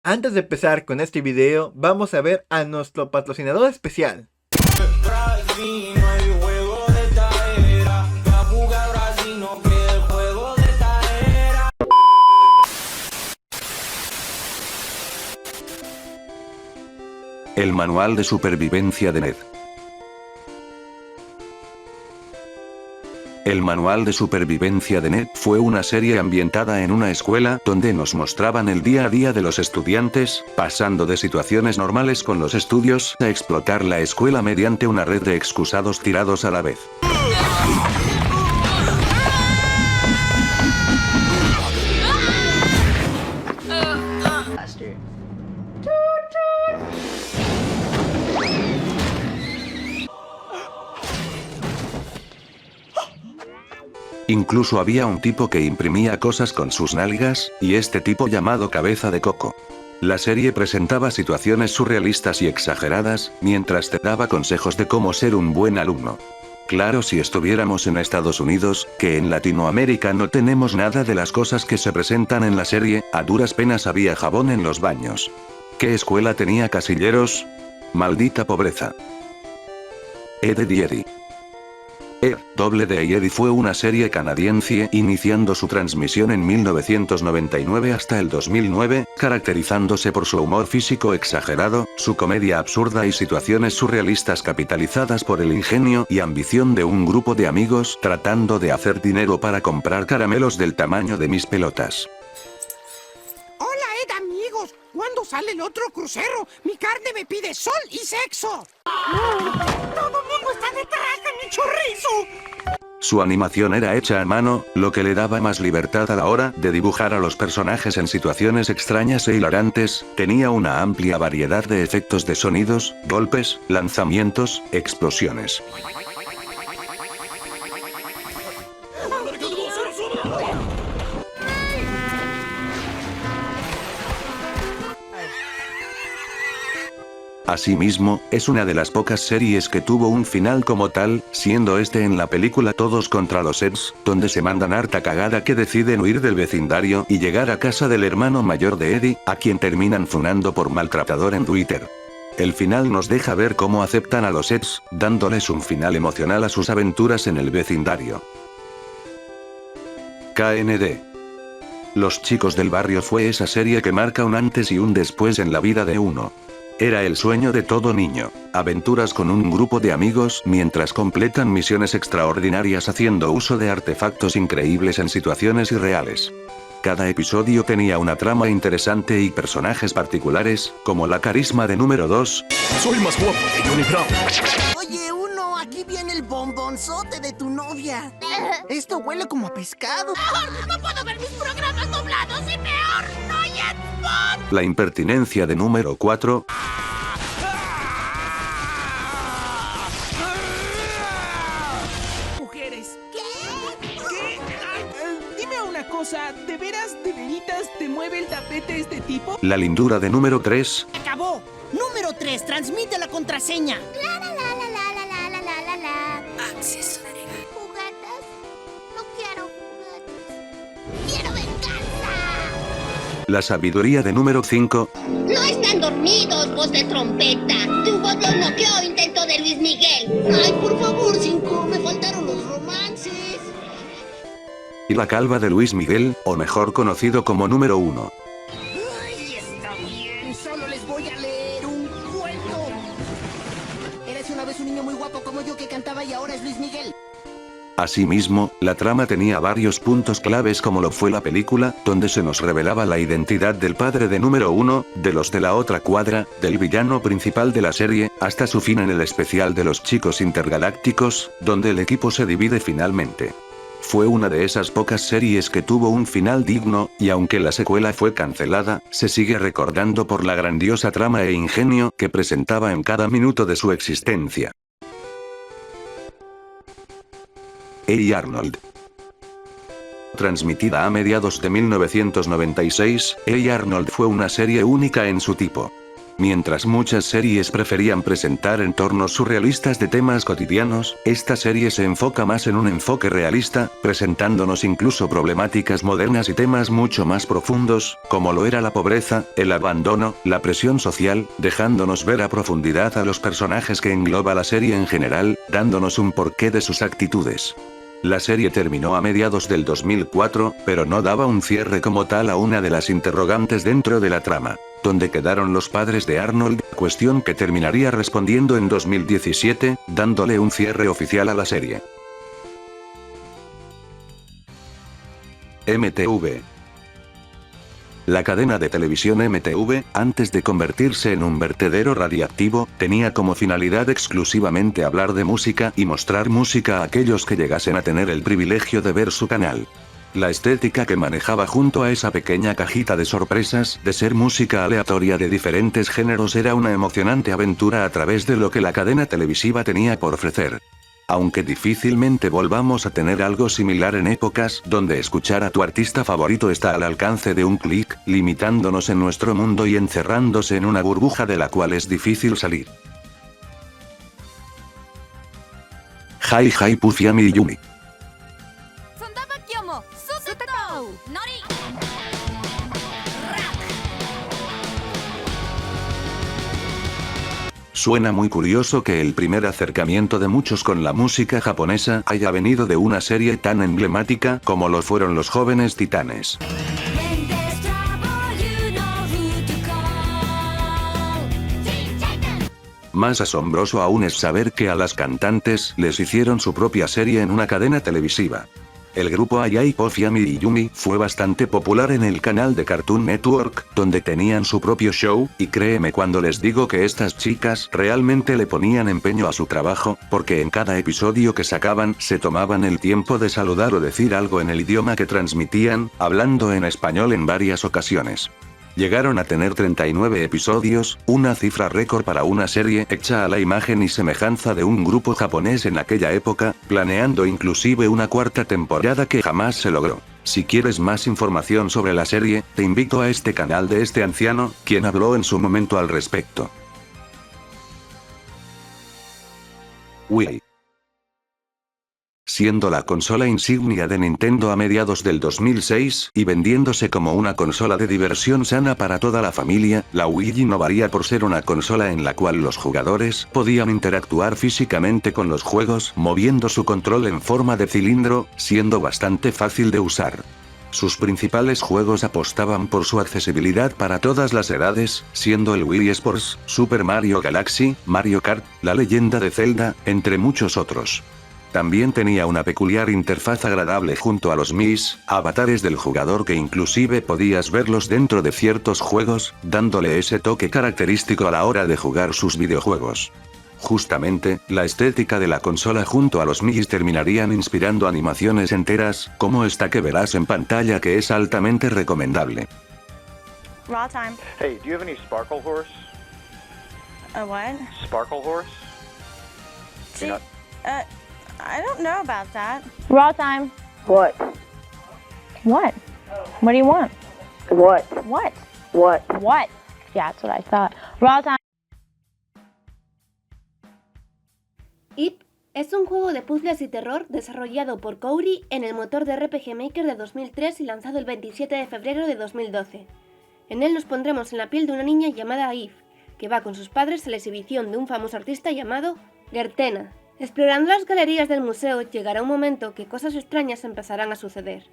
Antes de empezar con este video, vamos a ver a nuestro patrocinador especial. El manual de supervivencia de Ned. El manual de supervivencia de Ned fue una serie ambientada en una escuela donde nos mostraban el día a día de los estudiantes, pasando de situaciones normales con los estudios a explotar la escuela mediante una red de excusados tirados a la vez. Incluso había un tipo que imprimía cosas con sus nalgas, y este tipo llamado Cabeza de Coco. La serie presentaba situaciones surrealistas y exageradas, mientras te daba consejos de cómo ser un buen alumno. Claro, si estuviéramos en Estados Unidos, que en Latinoamérica no tenemos nada de las cosas que se presentan en la serie, a duras penas había jabón en los baños. ¿Qué escuela tenía casilleros? Maldita pobreza. Ed, Edd y Eddy. Ed, Edd y Eddy fue una serie canadiense iniciando su transmisión en 1999 hasta el 2009, caracterizándose por su humor físico exagerado, su comedia absurda y situaciones surrealistas capitalizadas por el ingenio y ambición de un grupo de amigos tratando de hacer dinero para comprar caramelos del tamaño de mis pelotas. Hola Ed, amigos, ¿cuándo sale el otro crucero? Mi carne me pide sol y sexo. Todo el mundo está detrás de mi chorizo. Su animación era hecha a mano, lo que le daba más libertad a la hora de dibujar a los personajes en situaciones extrañas e hilarantes, tenía una amplia variedad de efectos de sonidos, golpes, lanzamientos, explosiones. Asimismo, es una de las pocas series que tuvo un final como tal, siendo este en la película Todos contra los Eds, donde se mandan harta cagada que deciden huir del vecindario y llegar a casa del hermano mayor de Eddy, a quien terminan funando por maltratador en Twitter. El final nos deja ver cómo aceptan a los Eds, dándoles un final emocional a sus aventuras en el vecindario. KND. Los chicos del barrio fue esa serie que marca un antes y un después en la vida de uno. Era el sueño de todo niño, aventuras con un grupo de amigos mientras completan misiones extraordinarias haciendo uso de artefactos increíbles en situaciones irreales. Cada episodio tenía una trama interesante y personajes particulares, como la carisma de número 2. Soy más guapo que Johnny Bravo. Oye, uno, aquí viene el bombonzote de tu novia. Esto huele como a pescado. No puedo ver mis programas doblados y peor, no hay spot. La impertinencia de número 4. Mujeres. ¿Qué? Dime una cosa, ¿de veras, de veritas, te mueve el tapete este tipo? La lindura de número 3. Acabó. Número 3, transmite la contraseña. Acceso denegado. ¿Juguetes? No quiero juguetes. ¡Quiero venganza! La sabiduría de número 5. No están dormidos, voz de trompeta. Tu voz los noqueó, intento de Luis Miguel. Ay, por favor, 5, me faltaron los romances. Y la calva de Luis Miguel, o mejor conocido como número 1. Ay, está bien, solo les voy a leer un cuento. Eres una vez un niño muy guapo como yo que cantaba y ahora es Luis Miguel. Asimismo, la trama tenía varios puntos claves como lo fue la película, donde se nos revelaba la identidad del padre de número 1, de los de la otra cuadra, del villano principal de la serie, hasta su fin en el especial de los chicos intergalácticos, donde el equipo se divide finalmente. Fue una de esas pocas series que tuvo un final digno, y aunque la secuela fue cancelada, se sigue recordando por la grandiosa trama e ingenio que presentaba en cada minuto de su existencia. Hey Arnold. Transmitida a mediados de 1996, Hey Arnold fue una serie única en su tipo. Mientras muchas series preferían presentar entornos surrealistas de temas cotidianos, esta serie se enfoca más en un enfoque realista, presentándonos incluso problemáticas modernas y temas mucho más profundos, como lo era la pobreza, el abandono, la presión social, dejándonos ver a profundidad a los personajes que engloba la serie en general, dándonos un porqué de sus actitudes. La serie terminó a mediados del 2004, pero no daba un cierre como tal a una de las interrogantes dentro de la trama. ¿Dónde quedaron los padres de Arnold? Cuestión que terminaría respondiendo en 2017, dándole un cierre oficial a la serie. MTV. La cadena de televisión MTV, antes de convertirse en un vertedero radiactivo, tenía como finalidad exclusivamente hablar de música y mostrar música a aquellos que llegasen a tener el privilegio de ver su canal. La estética que manejaba junto a esa pequeña cajita de sorpresas, de ser música aleatoria de diferentes géneros, era una emocionante aventura a través de lo que la cadena televisiva tenía por ofrecer. Aunque difícilmente volvamos a tener algo similar en épocas donde escuchar a tu artista favorito está al alcance de un clic, limitándonos en nuestro mundo y encerrándose en una burbuja de la cual es difícil salir. Hi Hi Puffy Ami Yumi. Suena muy curioso que el primer acercamiento de muchos con la música japonesa haya venido de una serie tan emblemática como lo fueron los Jóvenes Titanes. Más asombroso aún es saber que a las cantantes les hicieron su propia serie en una cadena televisiva. El grupo Ai Puffy Ami y Yumi fue bastante popular en el canal de Cartoon Network, donde tenían su propio show, y créeme cuando les digo que estas chicas realmente le ponían empeño a su trabajo, porque en cada episodio que sacaban se tomaban el tiempo de saludar o decir algo en el idioma que transmitían, hablando en español en varias ocasiones. Llegaron a tener 39 episodios, una cifra récord para una serie hecha a la imagen y semejanza de un grupo japonés en aquella época, planeando inclusive una cuarta temporada que jamás se logró. Si quieres más información sobre la serie, te invito a este canal de este anciano, quien habló en su momento al respecto. Wii. Siendo la consola insignia de Nintendo a mediados del 2006 y vendiéndose como una consola de diversión sana para toda la familia, la Wii no varía por ser una consola en la cual los jugadores podían interactuar físicamente con los juegos moviendo su control en forma de cilindro, siendo bastante fácil de usar. Sus principales juegos apostaban por su accesibilidad para todas las edades, siendo el Wii Sports, Super Mario Galaxy, Mario Kart, La Leyenda de Zelda, entre muchos otros. También tenía una peculiar interfaz agradable junto a los Mis, avatares del jugador que inclusive podías verlos dentro de ciertos juegos, dándole ese toque característico a la hora de jugar sus videojuegos. Justamente, la estética de la consola junto a los Mis terminarían inspirando animaciones enteras, como esta que verás en pantalla, que es altamente recomendable. Raw time. Hey, do you have any Sparkle Horse? A what? Sparkle Horse? See, You're I don't know about that. Raw time. What? What? What do you want? What? What? What? What? Yeah, that's what I thought. Raw time. It es un juego de puzzles y terror desarrollado por Cory en el motor de RPG Maker de 2003 y lanzado el 27 de febrero de 2012. En él nos pondremos en la piel de una niña llamada Eve, que va con sus padres a la exhibición de un famoso artista llamado Gertena. Explorando las galerías del museo llegará un momento que cosas extrañas empezarán a suceder.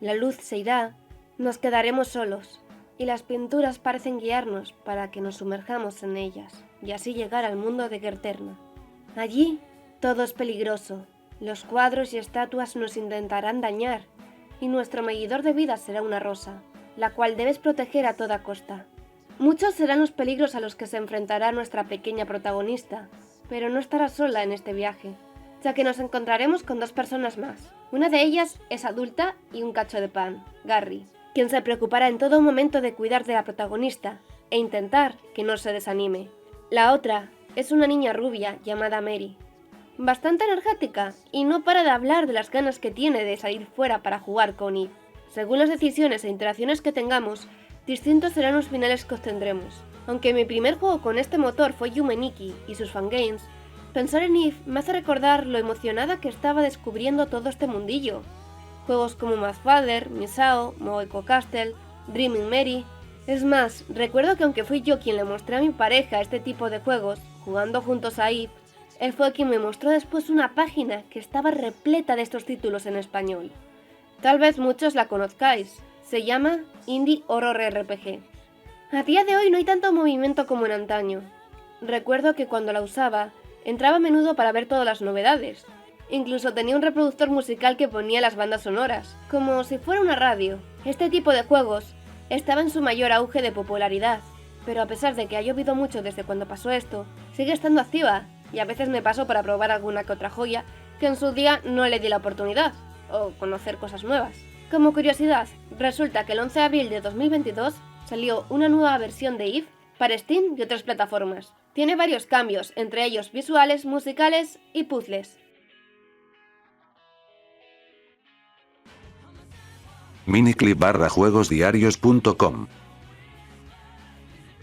La luz se irá, nos quedaremos solos, y las pinturas parecen guiarnos para que nos sumerjamos en ellas, y así llegar al mundo de Gertena. Allí, todo es peligroso, los cuadros y estatuas nos intentarán dañar, y nuestro medidor de vida será una rosa, la cual debes proteger a toda costa. Muchos serán los peligros a los que se enfrentará nuestra pequeña protagonista, pero no estará sola en este viaje, ya que nos encontraremos con dos personas más. Una de ellas es adulta y un cacho de pan, Garry, quien se preocupará en todo momento de cuidar de la protagonista e intentar que no se desanime. La otra es una niña rubia llamada Mary, bastante energética y no para de hablar de las ganas que tiene de salir fuera para jugar con Eve. Según las decisiones e interacciones que tengamos, distintos serán los finales que obtendremos. Aunque mi primer juego con este motor fue Yume Nikki y sus fangames, pensar en Eve me hace recordar lo emocionada que estaba descubriendo todo este mundillo. Juegos como Mad Father, Misao, Moeko Castle, Dreaming Mary. Es más, recuerdo que aunque fui yo quien le mostré a mi pareja este tipo de juegos, jugando juntos a Eve, él fue quien me mostró después una página que estaba repleta de estos títulos en español. Tal vez muchos la conozcáis, se llama Indie Horror RPG. A día de hoy no hay tanto movimiento como en antaño. Recuerdo que cuando la usaba, entraba a menudo para ver todas las novedades. Incluso tenía un reproductor musical que ponía las bandas sonoras, como si fuera una radio. Este tipo de juegos estaba en su mayor auge de popularidad, pero a pesar de que ha llovido mucho desde cuando pasó esto, sigue estando activa, y a veces me paso para probar alguna que otra joya que en su día no le di la oportunidad, o conocer cosas nuevas. Como curiosidad, resulta que el 11 de abril de 2022 salió una nueva versión de Eve para Steam y otras plataformas. Tiene varios cambios, entre ellos visuales, musicales y puzzles. miniclip.juegosdiarios.com.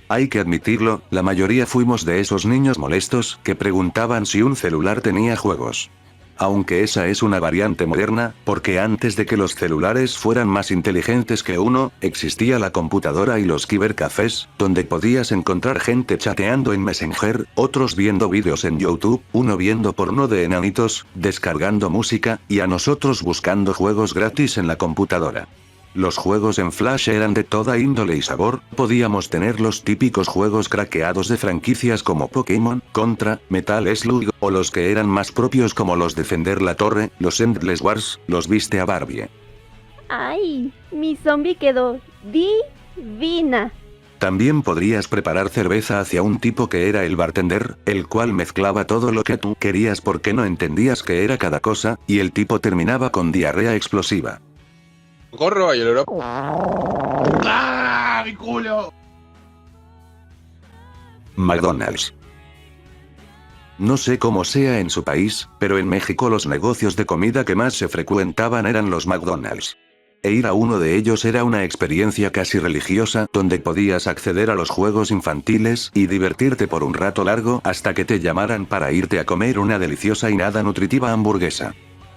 Hay que admitirlo, la mayoría fuimos de esos niños molestos que preguntaban si un celular tenía juegos. Aunque esa es una variante moderna, porque antes de que los celulares fueran más inteligentes que uno, existía la computadora y los cibercafés, donde podías encontrar gente chateando en Messenger, otros viendo vídeos en YouTube, uno viendo porno de enanitos, descargando música, y a nosotros buscando juegos gratis en la computadora. Los juegos en Flash eran de toda índole y sabor, podíamos tener los típicos juegos craqueados de franquicias como Pokémon, Contra, Metal Slug, o los que eran más propios como los Defender la Torre, los Endless Wars, los Viste a Barbie. ¡Ay! Mi zombie quedó divina. También podrías preparar cerveza hacia un tipo que era el bartender, el cual mezclaba todo lo que tú querías porque no entendías qué era cada cosa, y el tipo terminaba con diarrea explosiva. Corro y el Europa. ¡Ah, mi culo! McDonald's. No sé cómo sea en su país, pero en México los negocios de comida que más se frecuentaban eran los McDonald's. E ir a uno de ellos era una experiencia casi religiosa, donde podías acceder a los juegos infantiles y divertirte por un rato largo hasta que te llamaran para irte a comer una deliciosa y nada nutritiva hamburguesa.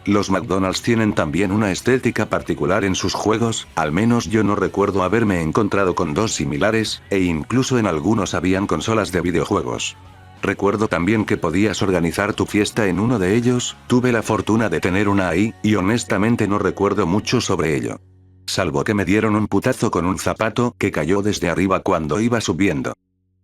Los McDonald's tienen también una estética particular en sus juegos, al menos yo no recuerdo haberme encontrado con dos similares, e incluso en algunos habían consolas de videojuegos. Recuerdo también que podías organizar tu fiesta en uno de ellos, tuve la fortuna de tener una ahí, y honestamente no recuerdo mucho sobre ello. Salvo que me dieron un putazo con un zapato que cayó desde arriba cuando iba subiendo.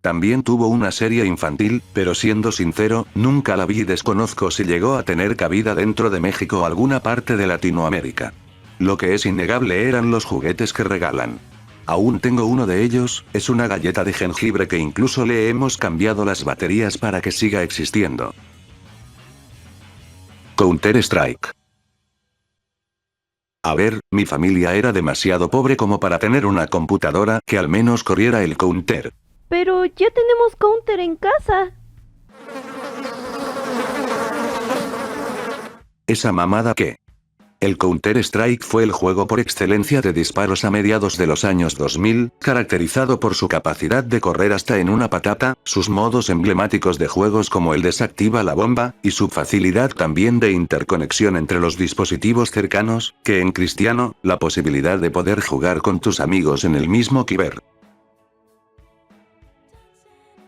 También tuvo una serie infantil, pero siendo sincero, nunca la vi y desconozco si llegó a tener cabida dentro de México o alguna parte de Latinoamérica. Lo que es innegable eran los juguetes que regalan. Aún tengo uno de ellos, es una galleta de jengibre que incluso le hemos cambiado las baterías para que siga existiendo. Counter-Strike. A ver, mi familia era demasiado pobre como para tener una computadora que al menos corriera el Counter. Pero ya tenemos Counter en casa. ¿Esa mamada qué? El Counter-Strike fue el juego por excelencia de disparos a mediados de los años 2000, caracterizado por su capacidad de correr hasta en una patata, sus modos emblemáticos de juegos como el desactiva la bomba, y su facilidad también de interconexión entre los dispositivos cercanos, que en cristiano, la posibilidad de poder jugar con tus amigos en el mismo ciber.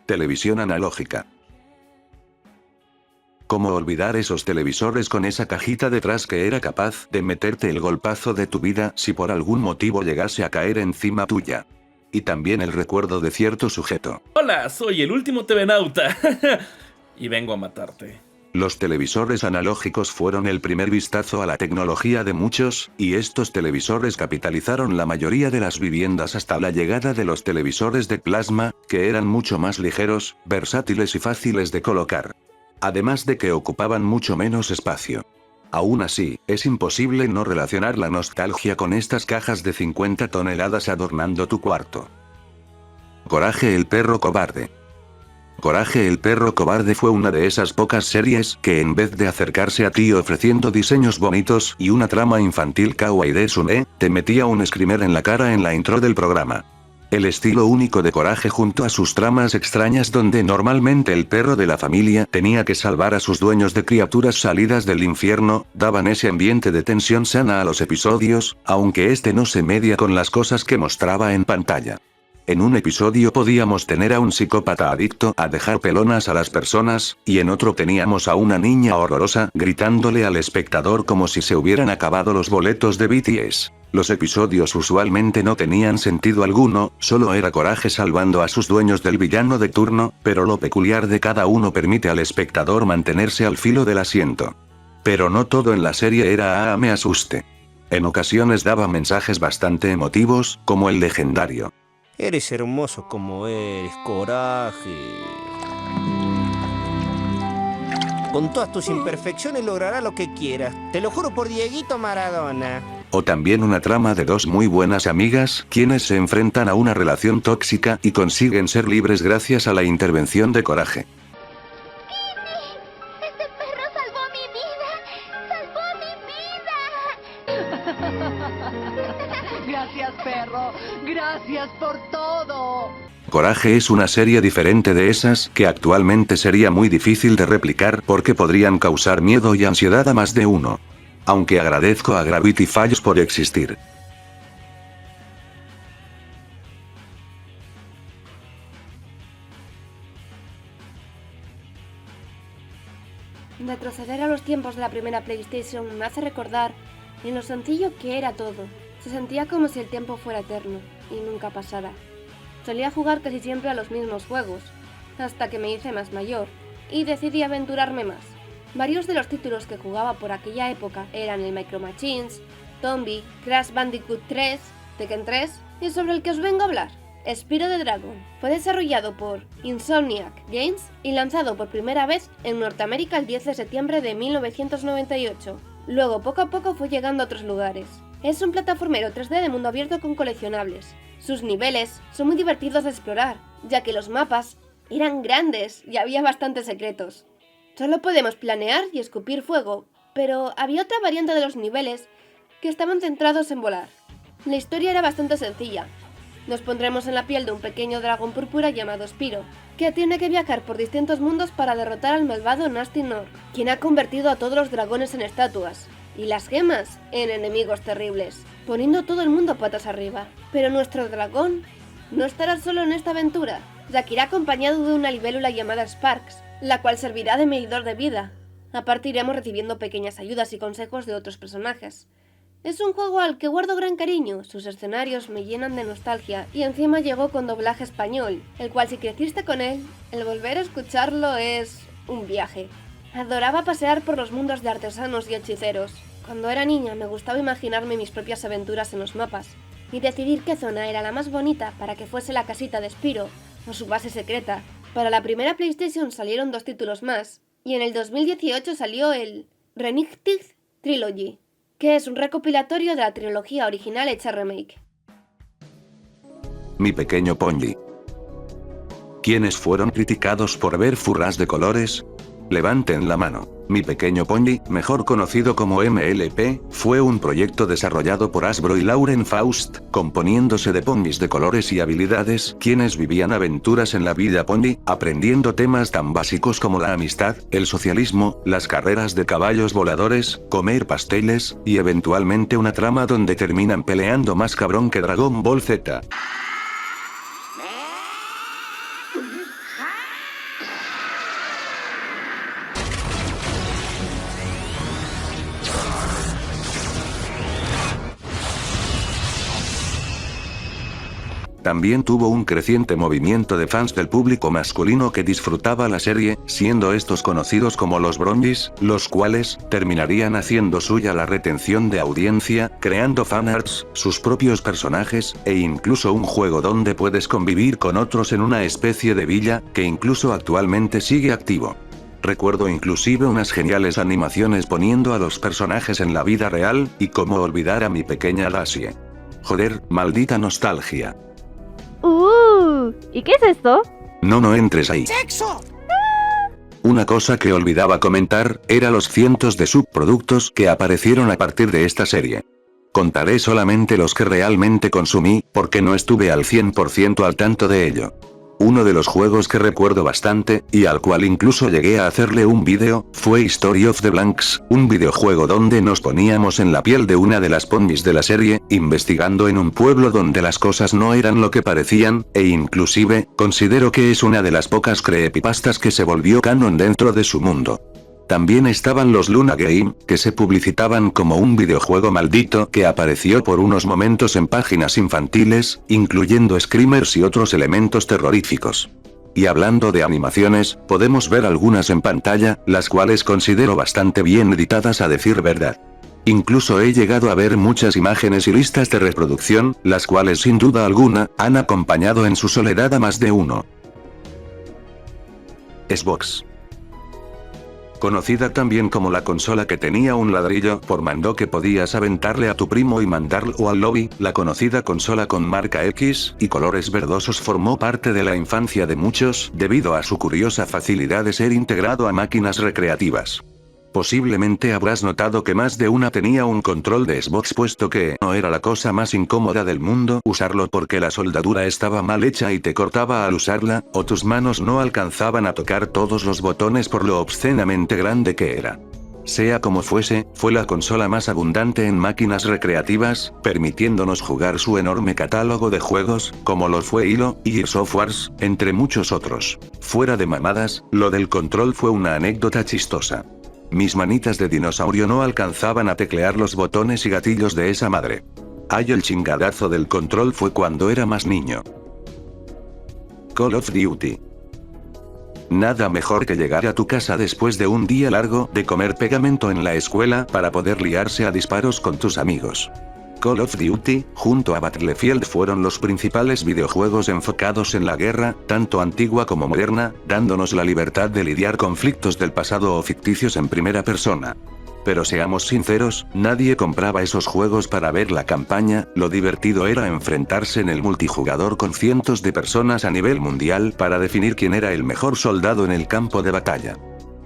Televisión analógica. ¿Cómo olvidar esos televisores con esa cajita detrás que era capaz de meterte el golpazo de tu vida si por algún motivo llegase a caer encima tuya? Y también el recuerdo de cierto sujeto. Hola, soy el último TV Nauta. Y vengo a matarte. Los televisores analógicos fueron el primer vistazo a la tecnología de muchos, y estos televisores capitalizaron la mayoría de las viviendas hasta la llegada de los televisores de plasma, que eran mucho más ligeros, versátiles y fáciles de colocar. Además de que ocupaban mucho menos espacio. Aún así, es imposible no relacionar la nostalgia con estas cajas de 50 toneladas adornando tu cuarto. Coraje el perro cobarde. Coraje el perro cobarde fue una de esas pocas series que en vez de acercarse a ti ofreciendo diseños bonitos y una trama infantil kawaii de Sune, te metía un screamer en la cara en la intro del programa. El estilo único de Coraje junto a sus tramas extrañas donde normalmente el perro de la familia tenía que salvar a sus dueños de criaturas salidas del infierno, daban ese ambiente de tensión sana a los episodios, aunque este no se media con las cosas que mostraba en pantalla. En un episodio podíamos tener a un psicópata adicto a dejar pelonas a las personas, y en otro teníamos a una niña horrorosa gritándole al espectador como si se hubieran acabado los boletos de BTS. Los episodios usualmente no tenían sentido alguno, solo era Coraje salvando a sus dueños del villano de turno, pero lo peculiar de cada uno permite al espectador mantenerse al filo del asiento. Pero no todo en la serie era me asuste. En ocasiones daba mensajes bastante emotivos, como el legendario: eres hermoso como eres, Coraje. Con todas tus imperfecciones lograrás lo que quieras. Te lo juro por Dieguito Maradona. O también una trama de dos muy buenas amigas, quienes se enfrentan a una relación tóxica y consiguen ser libres gracias a la intervención de Coraje. ¡Este perro salvó mi vida! ¡Salvó mi vida! Gracias, perro. Gracias por todo. Coraje es una serie diferente de esas que actualmente sería muy difícil de replicar porque podrían causar miedo y ansiedad a más de uno. Aunque agradezco a Gravity Falls por existir. Retroceder a los tiempos de la primera PlayStation me hace recordar en lo sencillo que era todo. Se sentía como si el tiempo fuera eterno y nunca pasara. Solía jugar casi siempre a los mismos juegos, hasta que me hice más mayor y decidí aventurarme más. Varios de los títulos que jugaba por aquella época eran el Micro Machines, Tombi, Crash Bandicoot 3, Tekken 3 y sobre el que os vengo a hablar, Spyro the Dragon. Fue desarrollado por Insomniac Games y lanzado por primera vez en Norteamérica el 10 de septiembre de 1998. Luego poco a poco fue llegando a otros lugares. Es un plataformero 3D de mundo abierto con coleccionables. Sus niveles son muy divertidos de explorar, ya que los mapas eran grandes y había bastantes secretos. Solo podemos planear y escupir fuego, pero había otra variante de los niveles que estaban centrados en volar. La historia era bastante sencilla. Nos pondremos en la piel de un pequeño dragón púrpura llamado Spyro, que tiene que viajar por distintos mundos para derrotar al malvado Nasty Nork, quien ha convertido a todos los dragones en estatuas, y las gemas en enemigos terribles, poniendo todo el mundo patas arriba. Pero nuestro dragón no estará solo en esta aventura, ya que irá acompañado de una libélula llamada Sparks, la cual servirá de medidor de vida. Aparte iremos recibiendo pequeñas ayudas y consejos de otros personajes. Es un juego al que guardo gran cariño, sus escenarios me llenan de nostalgia y encima llegó con doblaje español, el cual si creciste con él, el volver a escucharlo es un viaje. Adoraba pasear por los mundos de artesanos y hechiceros. Cuando era niña me gustaba imaginarme mis propias aventuras en los mapas y decidir qué zona era la más bonita para que fuese la casita de Spyro o su base secreta. Para la primera PlayStation salieron 2 títulos más, y en el 2018 salió el Renegade Trilogy, que es un recopilatorio de la trilogía original hecha remake. Mi pequeño pony. ¿Quiénes fueron criticados por ver furras de colores? Levanten la mano. Mi pequeño pony, mejor conocido como MLP, fue un proyecto desarrollado por Hasbro y Lauren Faust, componiéndose de ponis de colores y habilidades, quienes vivían aventuras en la vida pony, aprendiendo temas tan básicos como la amistad, el socialismo, las carreras de caballos voladores, comer pasteles, y eventualmente una trama donde terminan peleando más cabrón que Dragon Ball Z. También tuvo un creciente movimiento de fans del público masculino que disfrutaba la serie, siendo estos conocidos como los Brongies, los cuales terminarían haciendo suya la retención de audiencia, creando fanarts, sus propios personajes, e incluso un juego donde puedes convivir con otros en una especie de villa, que incluso actualmente sigue activo. Recuerdo inclusive unas geniales animaciones poniendo a los personajes en la vida real, y cómo olvidar a mi pequeña Daisy. Joder, maldita nostalgia. ¿Y qué es esto? No entres ahí. ¡Sexo! Una cosa que olvidaba comentar, era los cientos de subproductos que aparecieron a partir de esta serie. Contaré solamente los que realmente consumí, porque no estuve al 100% al tanto de ello. Uno de los juegos que recuerdo bastante, y al cual incluso llegué a hacerle un vídeo, fue History of the Blanks, un videojuego donde nos poníamos en la piel de una de las ponis de la serie, investigando en un pueblo donde las cosas no eran lo que parecían, e inclusive, considero que es una de las pocas creepypastas que se volvió canon dentro de su mundo. También estaban los Luna Game, que se publicitaban como un videojuego maldito que apareció por unos momentos en páginas infantiles, incluyendo screamers y otros elementos terroríficos. Y hablando de animaciones, podemos ver algunas en pantalla, las cuales considero bastante bien editadas a decir verdad. Incluso he llegado a ver muchas imágenes y listas de reproducción, las cuales sin duda alguna, han acompañado en su soledad a más de uno. Xbox. Conocida también como la consola que tenía un ladrillo por mando que podías aventarle a tu primo y mandarlo al lobby, la conocida consola con marca X y colores verdosos formó parte de la infancia de muchos, debido a su curiosa facilidad de ser integrado a máquinas recreativas. Posiblemente habrás notado que más de una tenía un control de Xbox, puesto que no era la cosa más incómoda del mundo usarlo porque la soldadura estaba mal hecha y te cortaba al usarla, o tus manos no alcanzaban a tocar todos los botones por lo obscenamente grande que era. Sea como fuese, fue la consola más abundante en máquinas recreativas, permitiéndonos jugar su enorme catálogo de juegos, como lo fue Halo y Gears of War, entre muchos otros. Fuera de mamadas, lo del control fue una anécdota chistosa. Mis manitas de dinosaurio no alcanzaban a teclear los botones y gatillos de esa madre. Ay, el chingadazo del control fue cuando era más niño. Call of Duty. Nada mejor que llegar a tu casa después de un día largo de comer pegamento en la escuela para poder liarse a disparos con tus amigos. Call of Duty, junto a Battlefield, fueron los principales videojuegos enfocados en la guerra, tanto antigua como moderna, dándonos la libertad de lidiar conflictos del pasado o ficticios en primera persona. Pero seamos sinceros, nadie compraba esos juegos para ver la campaña, lo divertido era enfrentarse en el multijugador con cientos de personas a nivel mundial para definir quién era el mejor soldado en el campo de batalla.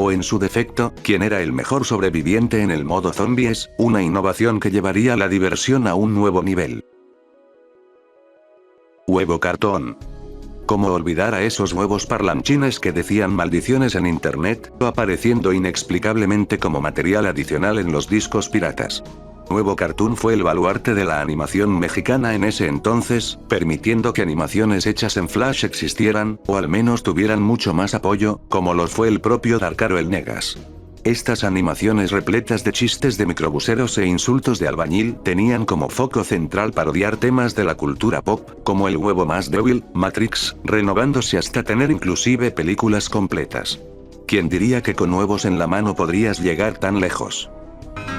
O en su defecto, quién era el mejor sobreviviente en el modo zombies, una innovación que llevaría la diversión a un nuevo nivel. Huevo cartón. ¿Cómo olvidar a esos huevos parlanchines que decían maldiciones en internet, apareciendo inexplicablemente como material adicional en los discos piratas? Huevo Cartoon fue el baluarte de la animación mexicana en ese entonces, permitiendo que animaciones hechas en Flash existieran, o al menos tuvieran mucho más apoyo, como lo fue el propio Darkaro el Negas. Estas animaciones repletas de chistes de microbuseros e insultos de albañil tenían como foco central parodiar temas de la cultura pop, como el huevo más débil, Matrix, renovándose hasta tener inclusive películas completas. ¿Quién diría que con huevos en la mano podrías llegar tan lejos?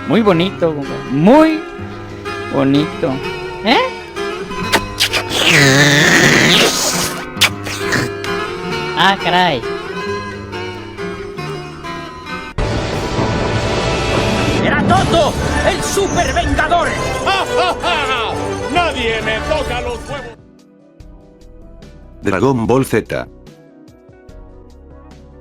Muy bonito, muy bonito. ¿Eh? Ah, caray. ¡Era Toto! ¡El super vengador! ¡Ja, ja, ja! ¡Nadie me toca los huevos! Dragon Ball Z.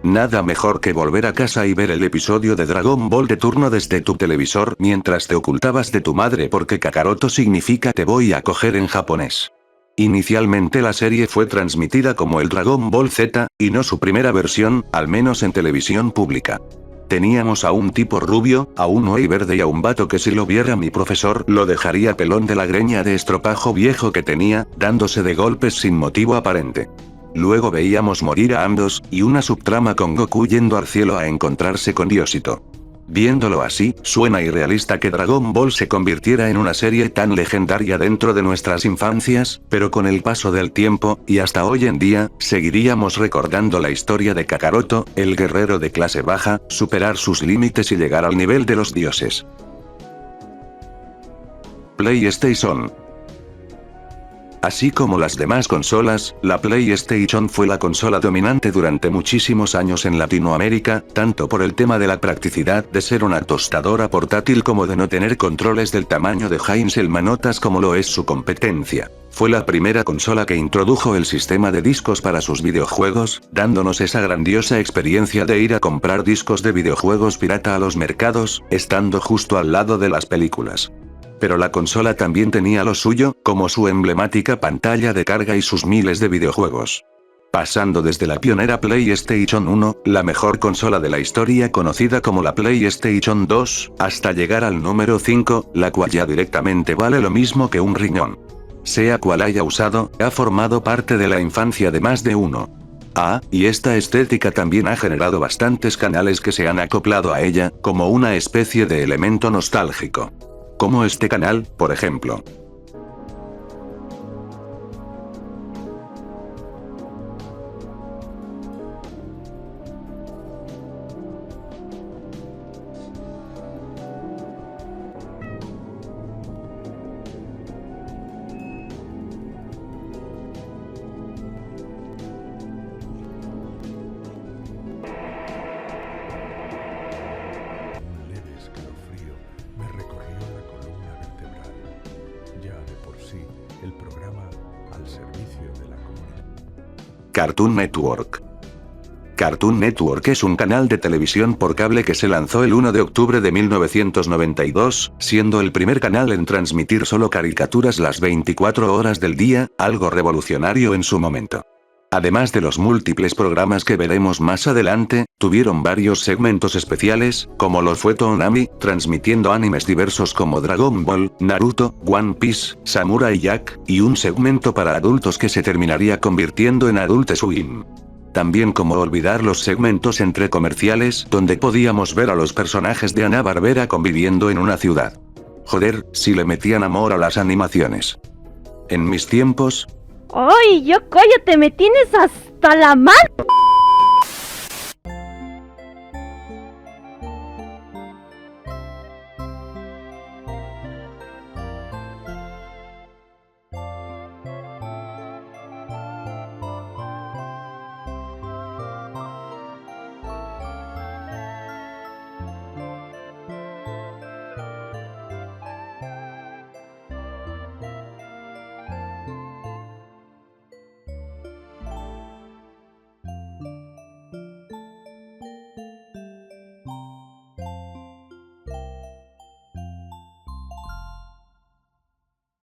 Nada mejor que volver a casa y ver el episodio de Dragon Ball de turno desde tu televisor mientras te ocultabas de tu madre, porque Kakaroto significa te voy a coger en japonés. Inicialmente la serie fue transmitida como el Dragon Ball Z, y no su primera versión, al menos en televisión pública. Teníamos a un tipo rubio, a un oi verde y a un vato que si lo viera mi profesor lo dejaría pelón de la greña de estropajo viejo que tenía, dándose de golpes sin motivo aparente. Luego veíamos morir a ambos, y una subtrama con Goku yendo al cielo a encontrarse con Diosito. Viéndolo así, suena irrealista que Dragon Ball se convirtiera en una serie tan legendaria dentro de nuestras infancias, pero con el paso del tiempo, y hasta hoy en día, seguiríamos recordando la historia de Kakaroto, el guerrero de clase baja, superar sus límites y llegar al nivel de los dioses. PlayStation. Así como las demás consolas, la PlayStation fue la consola dominante durante muchísimos años en Latinoamérica, tanto por el tema de la practicidad de ser una tostadora portátil como de no tener controles del tamaño de Heinz el manotas como lo es su competencia. Fue la primera consola que introdujo el sistema de discos para sus videojuegos, dándonos esa grandiosa experiencia de ir a comprar discos de videojuegos pirata a los mercados, estando justo al lado de las películas. Pero la consola también tenía lo suyo, como su emblemática pantalla de carga y sus miles de videojuegos. Pasando desde la pionera PlayStation 1, la mejor consola de la historia conocida como la PlayStation 2, hasta llegar al número 5, la cual ya directamente vale lo mismo que un riñón. Sea cual haya usado, ha formado parte de la infancia de más de uno. Y esta estética también ha generado bastantes canales que se han acoplado a ella, como una especie de elemento nostálgico. Como este canal, por ejemplo. Cartoon Network. Cartoon Network es un canal de televisión por cable que se lanzó el 1 de octubre de 1992, siendo el primer canal en transmitir solo caricaturas las 24 horas del día, algo revolucionario en su momento. Además de los múltiples programas que veremos más adelante, tuvieron varios segmentos especiales, como lo fue Toonami, transmitiendo animes diversos como Dragon Ball, Naruto, One Piece, Samurai Jack, y un segmento para adultos que se terminaría convirtiendo en Adult Swim. También como olvidar los segmentos entre comerciales donde podíamos ver a los personajes de Hanna-Barbera conviviendo en una ciudad. Joder, si le metían amor a las animaciones. En mis tiempos... ¡Ay, yo cállate! ¡Me tienes hasta la madre!